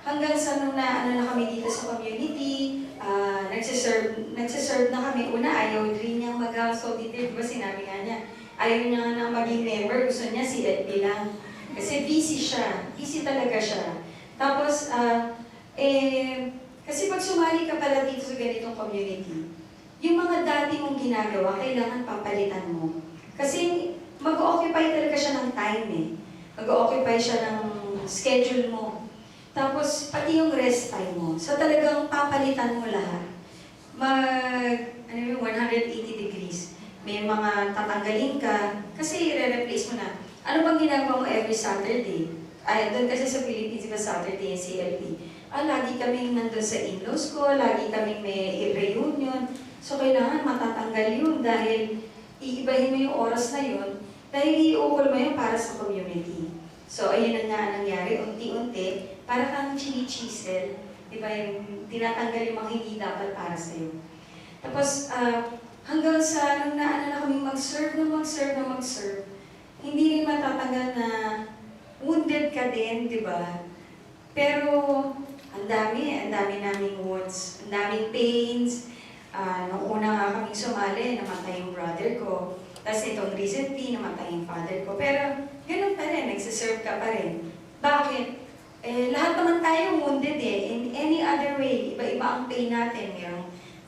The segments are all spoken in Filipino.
hanggang sa nung na, ano na kami dito sa community, nagsiserve na kami. Una, ayaw rin niyang mag-household dito. Diba sinabi nga niya, ayaw niya nga nang maging member, gusto niya si LP lang. Kasi busy siya, busy talaga siya. Tapos, kasi pag sumali ka pala dito sa ganitong community, yung mga dati mong ginagawa, kailangan papalitan mo. Kasi mag-occupy talaga siya ng time eh. Mag-occupy siya ng schedule mo. Tapos, pati yung rest time mo. So talagang papalitan mo lahat. 180 degrees. May mga tatanggalin ka, kasi i-replace mo na. Ano bang ginagawa mo every Saturday? Ay, doon kasi sa Philippines, ba Saturday yung CLP. Lagi kaming nandun sa in-laws ko, lagi kaming may reunion. So, kailangan matatanggal yun dahil iibahin mo yung oras na yun dahil iukol mo yun para sa community. So, ayun na nga nangyari, unti-unti, para kang chini-chisel, diba, yung tinatanggal yung mga hindi dapat para sa'yo. Tapos, hanggang sa nung naano na kami mag-serve, hindi rin matatanggal na wounded ka din, di ba? Pero, ang dami naming wounds, ang daming pains. Nung una nga kaming sumali, namatay yung brother ko. Tapos itong recently, namatay yung father ko. Pero, ganun pa rin, nagsiserve ka pa rin. Bakit? Lahat naman tayo wounded eh. In any other way, iba-iba ang pain natin.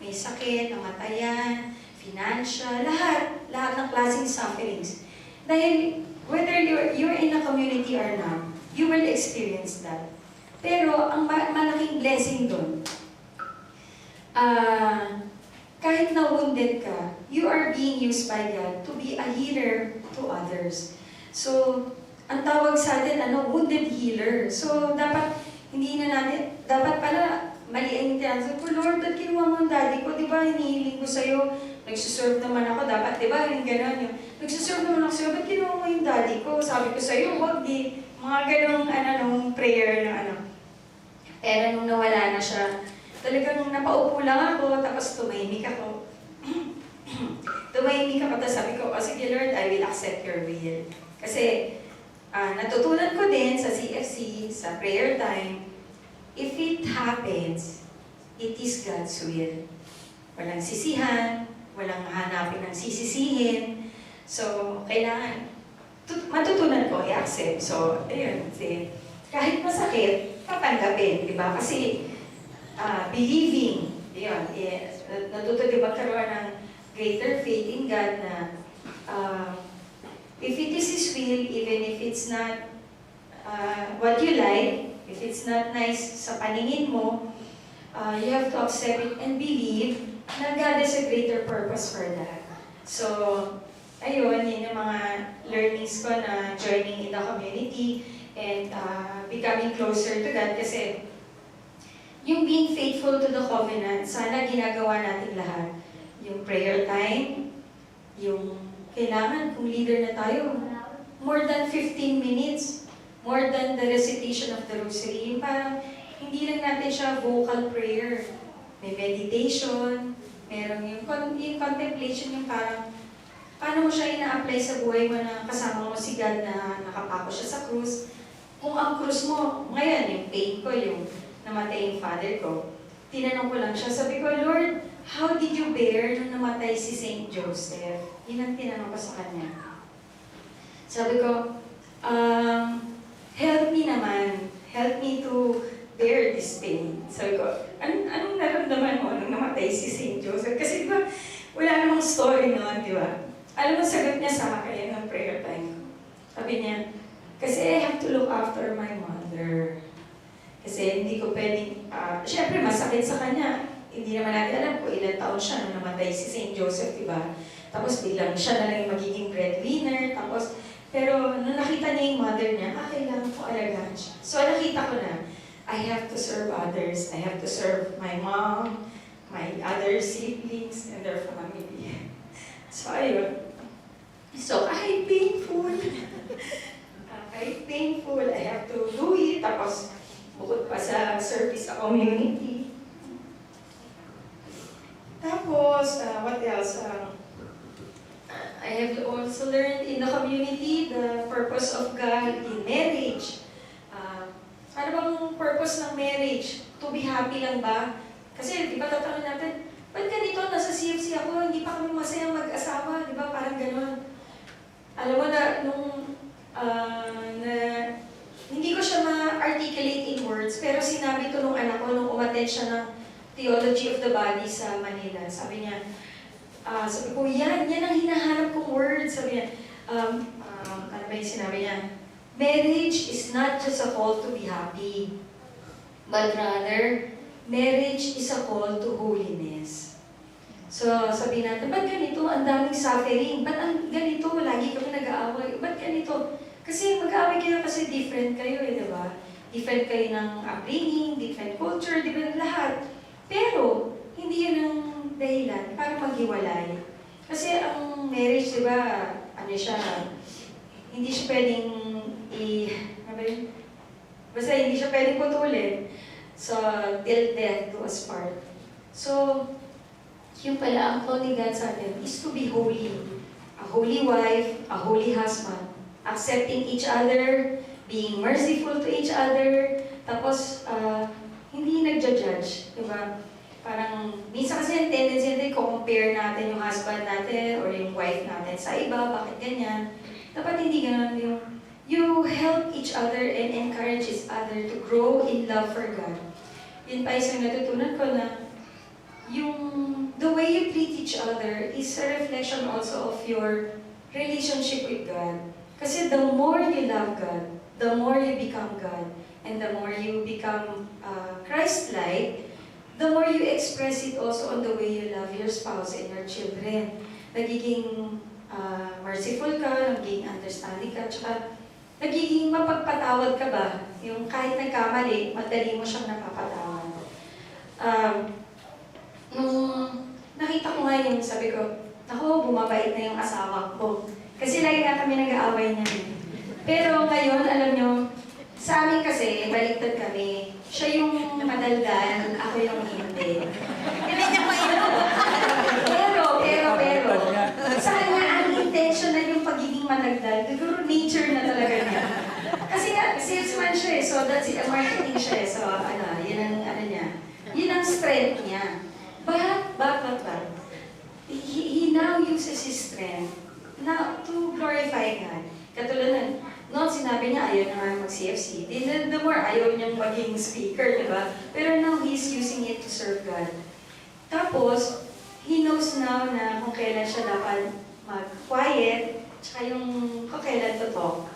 May sakit, namatayan, financial, lahat ng klaseng sufferings. Dahil, whether you're in a community or not, you will experience that. Pero, ang malaking blessing doon, kahit na wounded ka, you are being used by God to be a healer to others. So, ang tawag sa atin, wounded healer. So, dapat pala, mali ang tinanong ko, Lord, ba't kinuha mo ang daddy ko? Diba, hinihiling ko sa'yo, nagsuserve naman ako, dapat, diba, yung gano'n yung, nagsuserve naman ako sa'yo, ba't kinuha mo yung daddy ko? Sabi ko sa'yo, wag di, mga ganong, nung prayer na Pero nung nawala na siya, talagang napaupo lang ako, tapos tumahimik ako. Tumahimik ako, tapos sabi ko, sige Lord, I will accept your will. Kasi, natutunan ko din sa CFC, sa prayer time, if it happens, it is God's will. Walang sisihan, walang hanapin ng sisisihin. So, kailangan, matutunan ko, i-accept. So, ayun, kahit masakit, tatanggapin, di ba? Kasi, believing, yun, natuto di ba karoon ng greater faith in God na, if it is His will, even if it's not what you like, if it's not nice sa paningin mo, you have to accept it and believe na God has a greater purpose for that. So, ayun, yun yung mga learnings ko na joining in the community and becoming closer to God kasi yung being faithful to the covenant, sana ginagawa natin lahat. Yung prayer time, yung kailangan, kung leader na tayo, more than 15 minutes, more than the recitation of the rosary. Yung parang, hindi lang natin siya vocal prayer. May meditation, meron yung contemplation, yung parang, paano mo siya ina-apply sa buhay mo na kasama mo si God na nakapako siya sa krus. Kung ang krus mo, ngayon, yung pain ko, yung namatay yung father ko, tinanong ko lang siya, sabi ko, Lord, how did you bear nung namatay si Saint Joseph? Yun ang tinanong ko sa kanya. Sabi ko, help me naman. Help me to bear this pain. Sabi ko, anong naramdaman mo nung namatay si Saint Joseph? Kasi di ba, wala namang story noon, di ba? Alam mo, sagot niya sa akin ng prayer time ko. Sabi niya, kasi I have to look after my mother. Kasi hindi ko pwedeng, syempre masakit sa kanya. Hindi naman natin alam kung ilang taon siya nung namatay si Saint Joseph, di ba? Tapos biglang siya na lang yung magiging breadwinner. Tapos, pero nung nakita niya yung mother niya, kailangan ko alagaan siya. So nakita ko na, I have to serve others. I have to serve my mom, my other siblings, and their family. So ayun. So kahit painful, I have to do it. Tapos, bukod pa sa service sa community. Tapos, what else? I have also learned in the community the purpose of God in marriage. Ano bang purpose ng marriage? To be happy lang ba? Kasi, di ba tatanungin natin, ba't ganito, nasa CFC ako, hindi pa kami masayang mag-asawa, di ba? Parang gano'n. Alam mo na, hindi ko siya ma-articulate in words, pero sinabi to nung anak ko nung umattend siya ng Theology of the Body sa Manila. Sabi niya, sabi ko, yan ang hinahanap kong words. Sabi niya, ano ba yung sinabi niya? Marriage is not just a call to be happy, but rather, marriage is a call to holiness. So, sabihin natin, ba't ganito? Ang daming suffering. Ba't ang ganito? Lagi kami nag-aaway. Ba't ganito? Kasi mag-aaway kayo kasi different kayo di ba? Different kayo ng upbringing, different culture, different lahat. Pero, hindi yun ang dahilan para maghiwalay. Kasi ang marriage, di ba, ano siya, hindi siya pwedeng basta hindi siya pwedeng putulin. So, till death do us part. So, yung pala, ang call ni God sa atin is to be holy. A holy wife, a holy husband. Accepting each other, being merciful to each other, tapos, hindi nagja-judge, di ba? Parang, minsan kasi yung tendency natin, compare natin yung husband natin or yung wife natin sa iba, bakit ganyan? Dapat hindi ganun yung you help each other and encourage each other to grow in love for God. Yun pa isang natutunan ko na the way you treat each other is a reflection also of your relationship with God. Kasi the more you love God, the more you become God, and the more you become Christ-like, the more you express it also on the way you love your spouse and your children. Nagiging merciful ka, nagiging understanding ka, tsaka nagiging mapagpatawad ka ba? Yung kahit nagkamali, madali mo siyang napapatawad. Nung nakita ko nga yung sabi ko, ako, bumabait na yung asawa ko. Kasi lagi nga kami nag-aaway niya. Pero ngayon, alam nyo, sa amin kasi, baliktad kami. Siya yung madaldal, ako yung hindi. Hindi niya mainom. Pero, sa kanya, ang intentional yung pagiging madaldal. Siguro nature na talaga niya. Kasi nga, salesman siya eh. So, that's it. Marketing siya eh. So, yun ang, niya. Yun ang strength niya. But, he now uses his strength now to glorify God. Katulad nun, noon sinabi niya ayaw na nga mag-CFC. The more ayaw niyang maging speaker, di ba? Pero now he's using it to serve God. Tapos, he knows now na kung kailan siya dapat mag-quiet, tsaka yung kung kailan to talk.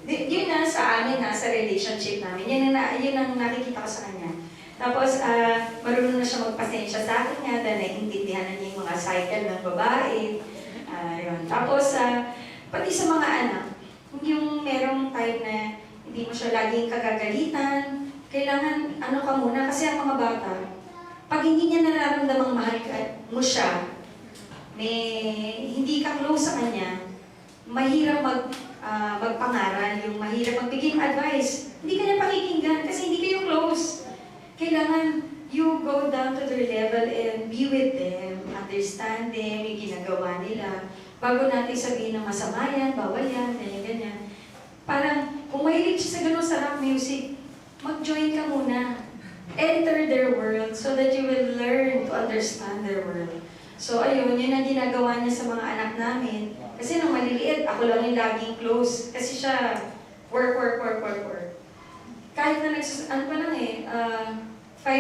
Yun na sa amin, sa relationship namin. Yun ang nakikita ko sa kanya. Tapos, marunong na siya magpasensya sa akin nga, dahil naiintindihan na niya yung mga cycle ng babae. Yun. Tapos, pati sa mga anak, yung merong time na hindi mo siya laging kagagalitan, kailangan ka muna, kasi ang mga bata, pag hindi niya nararamdamang mahal mo siya, hindi ka close sa kanya, mahirap magpangaral, yung mahirap magbigay ng advice. Hindi ka niya pakikinggan kasi hindi kayo close. Kailangan you go down to their level and be with them, understand them, yung ginagawa nila, bago natin sabihin na masama yan, bawal yan, ganyan. Parang, kung mahilig siya sa ganun sarap music, mag-join ka muna. Enter their world so that you will learn to understand their world. So ayun, yun ang ginagawa niya sa mga anak namin. Kasi nung maliliit, ako lang yung laging close. Kasi siya, work. Kahit na 5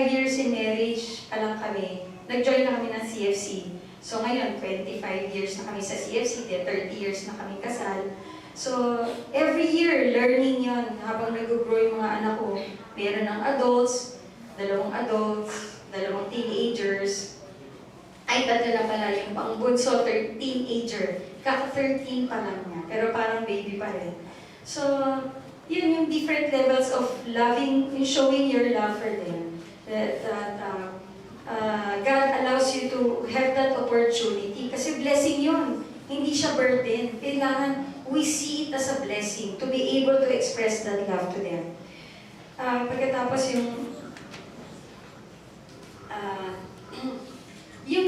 years in marriage, alam kami, nag-join na kami ng CFC. So ngayon, 25 years na kami sa CFC, 30 years na kami kasal. So, every year, learning yon habang nag-grow yung mga anak ko. Meron ng adults, 2 teenagers. Ay, tatlo na pala yung pang-bunso, teenager. Kaka-13 pa lang niya, pero parang baby pa rin. So, yun yung different levels of loving, showing your love for them. That God allows you to have that opportunity. Kasi blessing yun. Hindi siya burden. Kailangan we see it as a blessing to be able to express that love to them. Pagkatapos yung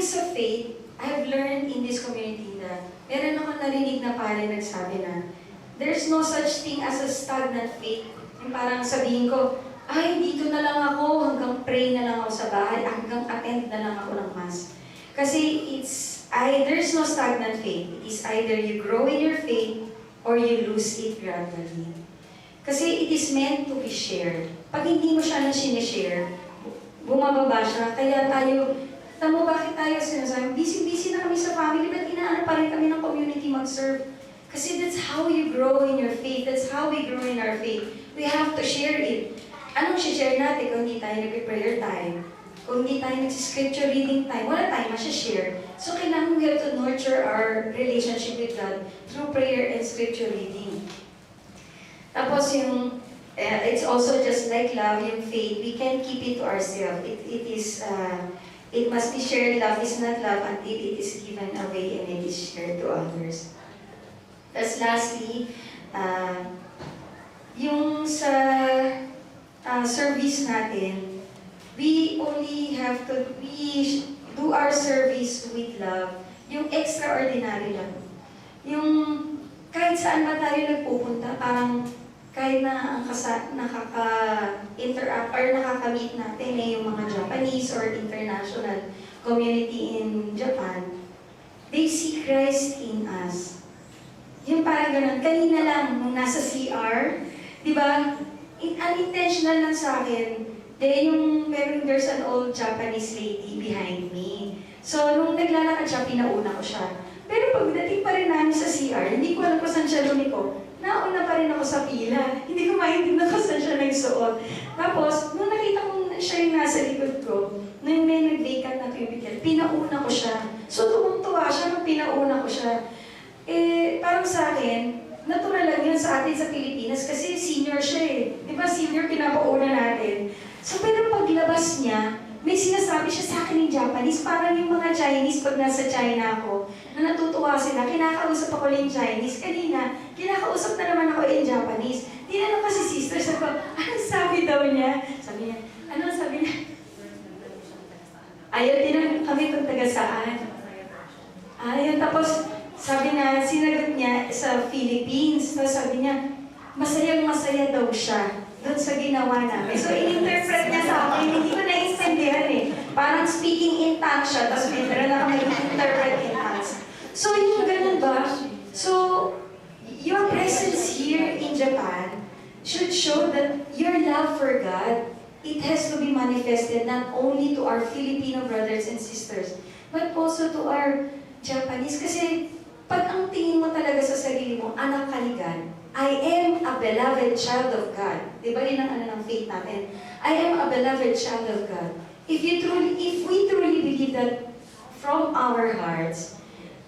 sa faith, I have learned in this community na meron akong narinig na pare nagsabi na there's no such thing as a stagnant faith. Yung parang sabihin ko, ay, dito na lang ako, hanggang pray na lang ako sa bahay, hanggang attend na lang ako ng mass. Kasi there's no stagnant faith. It is either you grow in your faith or you lose it gradually. Kasi it is meant to be shared. Pag hindi mo siya na sinishare, bumababa siya. Kaya tayo, tamo bakit tayo sinasabi, busy-busy na kami sa family, ba't inaano pa rin kami ng community mag-serve? Kasi that's how you grow in your faith. That's how we grow in our faith. We have to share it. Anong share natin kung hindi tayo nag-prayer time? Kung hindi tayo nag-scripture reading time, wala tayong masya-share. So kailangan we have to nurture our relationship with God through prayer and scripture reading. Tapos yung, it's also just like love, yung faith, we can't keep it to ourselves. It must be shared. Love is not love until it is given away and it is shared to others. Tapos lastly, yung sa service natin, we only have to do our service with love. Yung extraordinary lang. Yung kahit saan ba tayo nagpupunta, parang kahit na ang nakaka-interact or nakaka-meet natin yung mga Japanese or international community in Japan, they see Christ in us. Yung parang ganun. Kanina lang, nung nasa CR, di ba, unintentional lang sa akin, there's an old Japanese lady behind me. So, nung naglalakad siya, pinauna ko siya. Pero pagdating pa rin namin sa CR, hindi ko alam kung saan siya lumiko. Nauna pa rin ako sa pila. Hindi ko maintindihan kung saan siya nagsuot. Tapos, nung nakita ko siya yung nasa likod ko, nung may nag-vacant na cubicle, pinauna ko siya. So, tumong-tuwa siya nung pinauna ko siya. Parang sa akin, natural lang yun sa atin sa Pilipinas kasi senior siya eh. Di ba senior pinapauna natin? So pero paglabas niya, may sinasabi siya sa akin ng Japanese, parang yung mga Chinese pag nasa China ako, na natutuwa sila, kinakausap ako yung Chinese. Kanina, kinakausap na naman ako yung Japanese. Tinanong kasi sister, sabi ko, ano sabi daw niya? Sabi niya, ano sabi niya? Ayaw, tinanong kami kung taga saan. Ayaw, tapos sabi na, sinagot niya sa Philippines. So sabi niya, masayang-masaya daw siya doon sa ginawa namin. So in-interpret niya sa akin, hindi ko naiintindihan eh. Parang speaking in tongues siya, tapos meron na kami interpret in tongues. So yung ganun ba? So, your presence here in Japan should show that your love for God, it has to be manifested not only to our Filipino brothers and sisters, but also to our Japanese. Kasi pag ang tingin mo talaga sa sarili mo, anak ka ni God, I am a beloved child of God. Di ba yun ang ng faith natin? I am a beloved child of God. If we truly believe that from our hearts,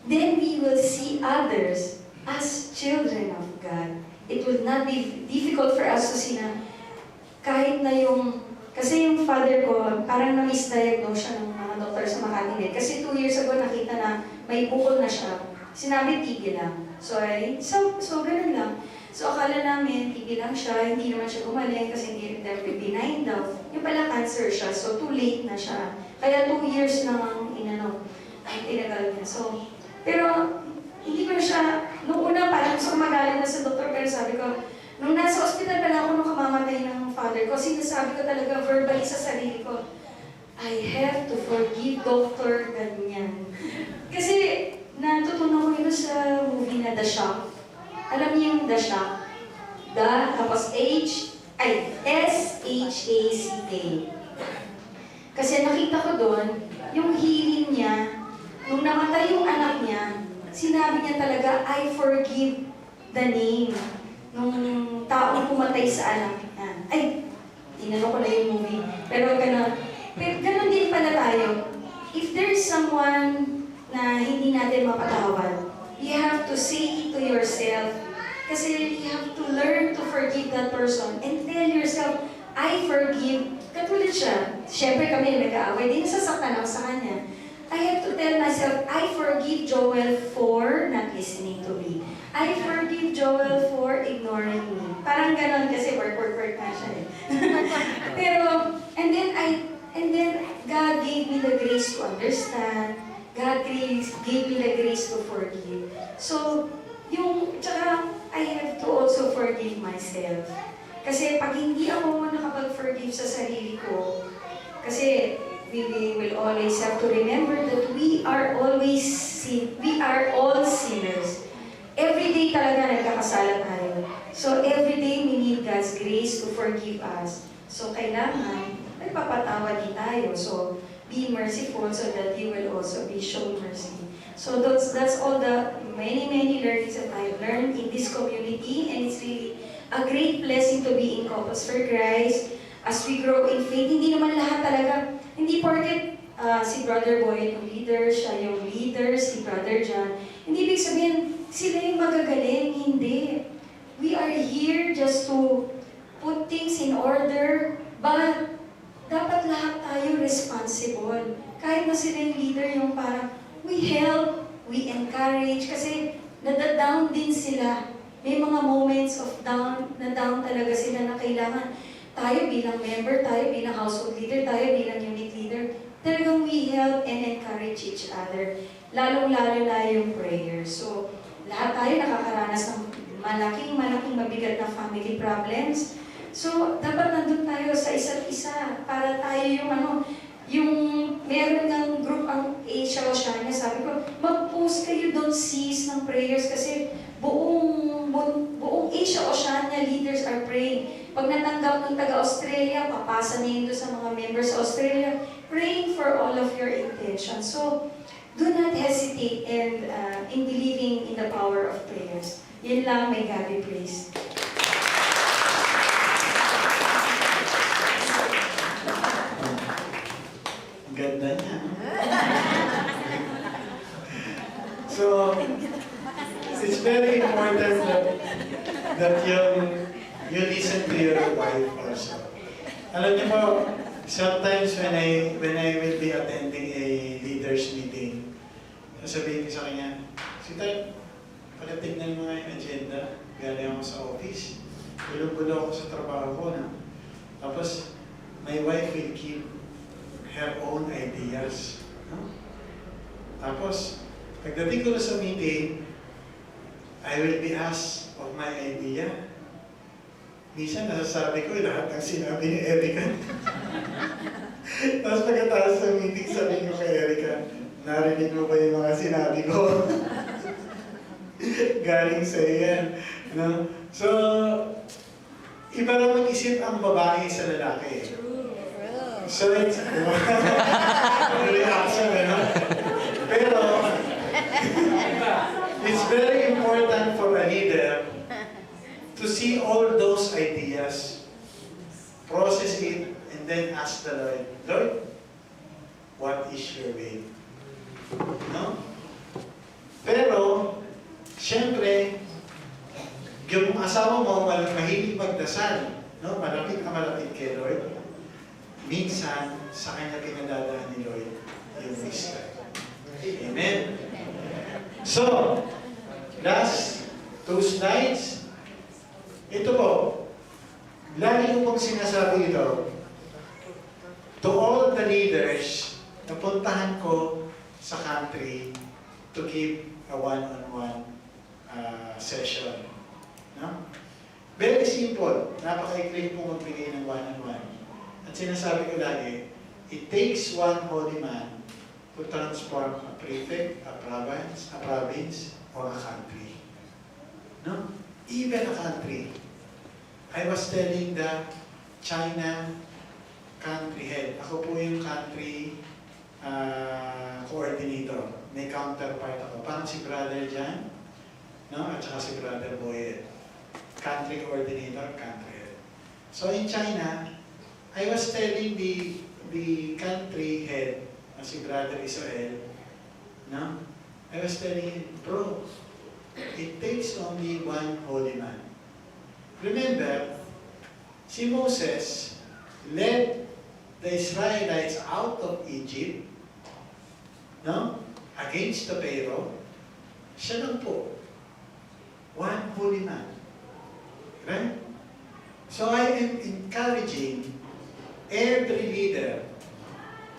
then we will see others as children of God. It will not be difficult for us to see na kahit na kasi yung father ko, parang na-misdiagnose siya ng mga doktor sa Makati. Kasi 2 years ago nakita na may bukol na siya. Sinabi, TB lang. So ganun lang. So, akala namin, TB lang siya, hindi naman siya gumaling kasi hindi rin benign daw. Yung pala, cancer siya, so too late na siya. Kaya 2 years lang ang tinagal niya. So, pero, hindi ko na siya, nung una parang gusto ko magaling na sa doktor, pero sabi ko, nung nasa ospital pala ako nung kamamatay ng father ko, sinasabi ko talaga verbally sa sarili ko, I have to forgive doctor, ganyan. Kasi, natutunan ko yun sa movie na The Shock. Alam niyo yung The Shock? Tapos S-H-A-C-K. Kasi nakita ko doon, yung healing niya, nung namatay yung anak niya, sinabi niya talaga, I forgive the name nung taong pumatay sa anak niya. Ay, tinanong ko na yung movie. Pero ganun din pala tayo. If there's someone na hindi natin mapatawad, you have to say it to yourself. Kasi you have to learn to forgive that person and tell yourself, I forgive. Katulad siya. Siyempre kami nag-aaway. Di nasasaktan ako sa kanya. I have to tell myself, I forgive Joel for not listening to me. I forgive Joel for ignoring me. Parang ganon kasi work na siya eh. Pero, and then God gave me the grace to understand. God gave me the grace to forgive. So, tsaka, I have to also forgive myself. Kasi pag hindi ako nakapag-forgive sa sarili ko, kasi we will always have to remember that we are all sinners. Every day talaga nagkakasala tayo. So every day we need God's grace to forgive us. So kailangan nagpapatawad din tayo. So be merciful so that you will also be shown mercy. So that's all the many learnings that I've learned in this community, and it's really a great blessing to be in Couples for Christ. As we grow in faith, hindi naman lahat talaga, hindi porket si Brother Boy yung leader, siya yung leader, si Brother John, hindi ibig sabihin, sila yung magagaling, hindi. We are here just to put things in order, but dapat lahat tayo responsible. Kahit na sila yung leader, yung parang, we help, we encourage, kasi nadadown din sila. May mga moments of down talaga sila na kailangan tayo bilang member, tayo bilang household leader, tayo bilang unit leader, talagang we help and encourage each other. Lalong-lalo na yung prayer. So, lahat tayo nakakaranas ng malaking mabigat na family problems. So, dapat nandun tayo sa isa't isa para tayo yung meron ng group ang Asia Oceania, sabi ko, mag-post kayo doon sis ng prayers kasi buong Asia Oceania leaders are praying. Pag natanggap ng taga-Australia, papasa niyo doon sa mga members sa Australia, praying for all of your intentions. So, do not hesitate and in believing in the power of prayers. Yun lang, may God be praised. Ganda niya. So, it's very important that you listen to your wife also. Alam niyo po, sometimes when I will be attending a leaders meeting, sasabihin ko sa kanya, Sita, palatignan mo nga yung agenda. Galing ako sa office. Bulong-bulong ako sa trabaho ko. Na. Tapos, my wife will keep her own ideas. No? Tapos, pagdating ko na sa meeting, I will be asked of my idea. Minsan, nasasabi ko lahat ng sinabi ni Erica. Tapos pagkatapos ng meeting, sabi ko kay Erica, narinig mo ba yung mga sinabi ko? Galing sa yan. No? So, iba lang mag-isip ang babae sa lalaki. So, it's reaction, no? Pero, it's very important for a leader to see all those ideas, process it, and then ask the Lord, Lord, what is your will? No? Pero, siyempre, yung asawa mo mahilig magdasal, no? Malapit kay Lord. Minsan, sa kanya pinadadaan ni Lord yung wisdom. Amen? So, last 2 slides. Ito po, lagi ko pong sinasabi ito, to all the leaders, napuntahan ko sa country to give a one-on-one session. No? Very simple. Napaka-ikling po magbigay ng one-on-one. At sinasabi ko lagi, it takes one holy man to transform a prefect, a province, or a country. No? Even a country. I was telling the China country head. Ako po yung country coordinator. May counterpart ako. Parang si Brother Jan, no? At saka si Brother Boyet. Country coordinator, country head. So in China, I was telling the country head, si Brother Israel, no? I was telling him, bro, it takes only one holy man. Remember, si Moses led the Israelites out of Egypt, no? Against the Pharaoh. Siya lang po. One holy man. Right? So I am encouraging every leader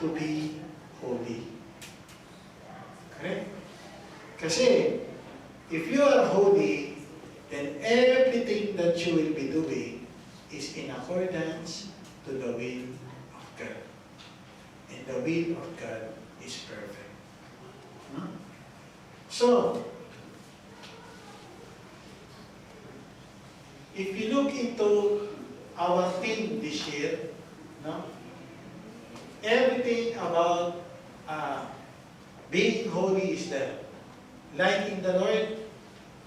to be holy. Correct? Kasi, if you are holy, then everything that you will be doing is in accordance to the will of God. And the will of God is perfect. No? So, if you look into our theme this year, no? Everything about being holy is there. Like in the Lord,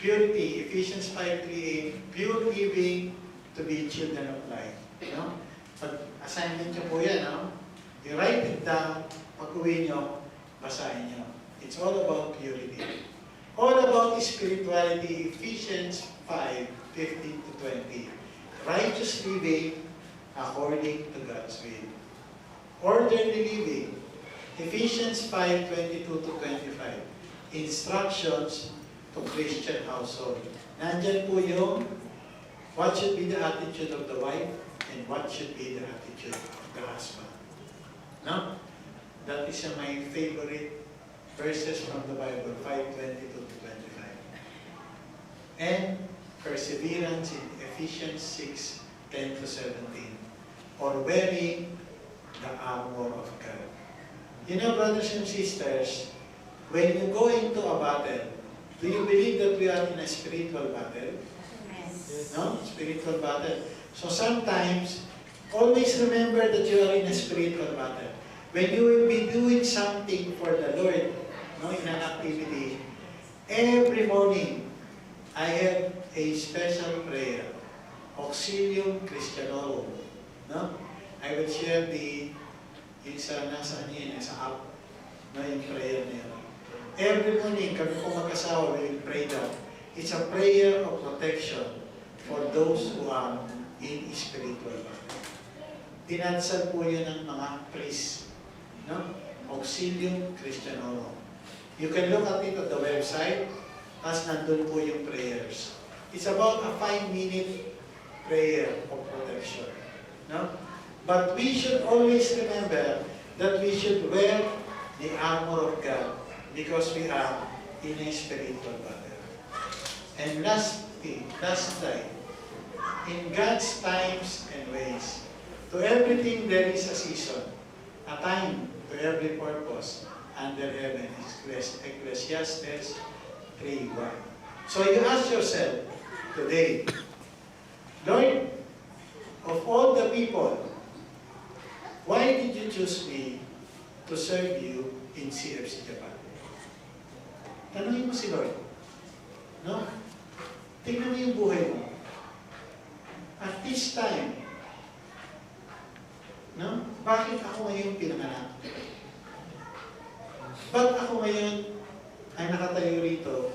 purity, Ephesians 5:3, pure living to be children of light. No? Pag assignment nyo po yan, no? You write it down, pag uwi nyo, basahin nyo. It's all about purity. All about spirituality, Ephesians 5:15-20. Righteous living according to God's will. Orderly living, Ephesians 5:22-25. Instructions to Christian household. Nandyan po yung what should be the attitude of the wife and what should be the attitude of the husband. No? That is my favorite verses from the Bible, 5:22-25. And perseverance in Ephesians 6:10-17. Or wearing the armor of God. You know, brothers and sisters, when you go into a battle, do you believe that we are in a spiritual battle? Yes. No? Spiritual battle. So sometimes, always remember that you are in a spiritual battle. When you will be doing something for the Lord, no, in an activity, every morning, I have a special prayer, Auxilium Christianorum. No? I will share yung nasa app, no, yung prayer niya. Every morning, kami po mag-asawa, we will pray that. It's a prayer of protection for those who are in spiritual battle. Dinansal po yun ng mga priest. No? Auxilium Christianorum. You can look at it at the website, tapos nandun po yung prayers. It's about a 5-minute prayer of protection. No? But we should always remember that we should wear the armor of God because we are in a spiritual battle. And lastly, in God's times and ways, to everything there is a season, a time to every purpose under heaven. Ecclesiastes 3:1. So you ask yourself today, Lord, of all the people, why did you choose me to serve you in CFC Japan? Tanungin mo si Lord. No? Tingnan mo yung buhay mo. At this time, no? Bakit ako ngayon pinanganak? Ba't ako ngayon ay nakatayo rito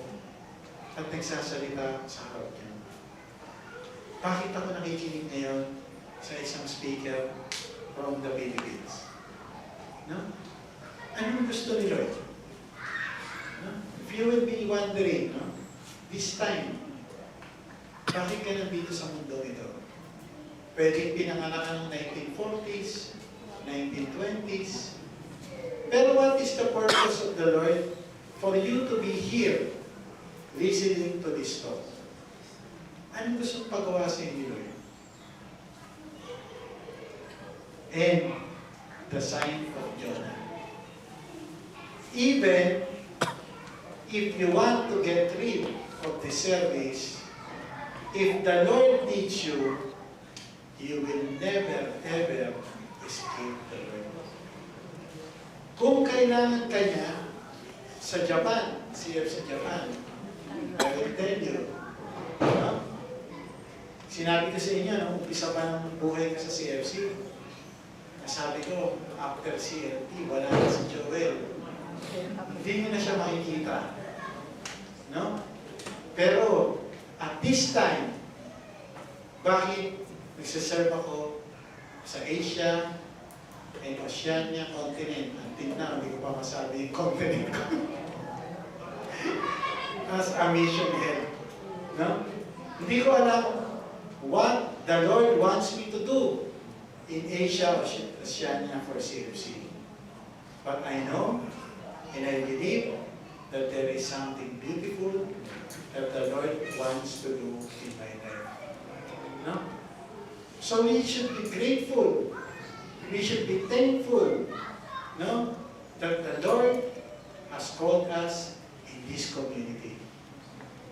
at nagsasalita sa harap niyo? Bakit ako nakikinig ngayon sa isang speaker from the Philippines? No? Anong gusto ni Lord? No? If you will be wondering, no? This time, bakit ka nandito sa mundo ito? Pwedeng pinanganak ka ng 1940s, 1920s. Pero what is the purpose of the Lord for you to be here listening to this talk? Anong gusto pagawa sa inyo, Lord? And the sign of Jonah. Even if you want to get rid of the service, if the Lord needs you, you will never ever escape the Lord. Kung kailangan ka niya sa Japan, CFC Japan, I will tell you, no? Sinabi ko sa inyo, no, umpisa pa ng buhay ka sa CFC, sabi ko, after CLT, wala na si Joel. Hindi mo na siya makikita. No? Pero, at this time, bakit nagsiserve ako sa Asia and Oceania continent? Until now, hindi ko pa masabi yung continent ko. As a mission head. No? Hindi ko alam what the Lord wants me to do in Asia, Oceania for CFC. But I know and I believe that there is something beautiful that the Lord wants to do in my life. No? So we should be grateful. We should be thankful, no, that the Lord has called us in this community.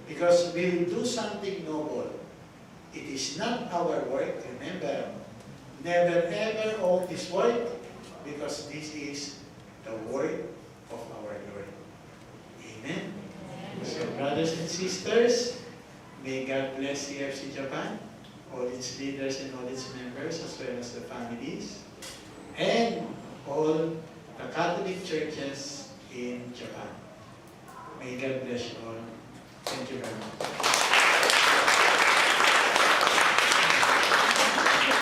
Because we will do something noble. It is not our work, remember. Never ever all this work, because this is the work of our Lord. Amen. So brothers and sisters, may God bless CFC Japan, all its leaders and all its members, as well as the families, and all the Catholic churches in Japan. May God bless you all. Thank you very much.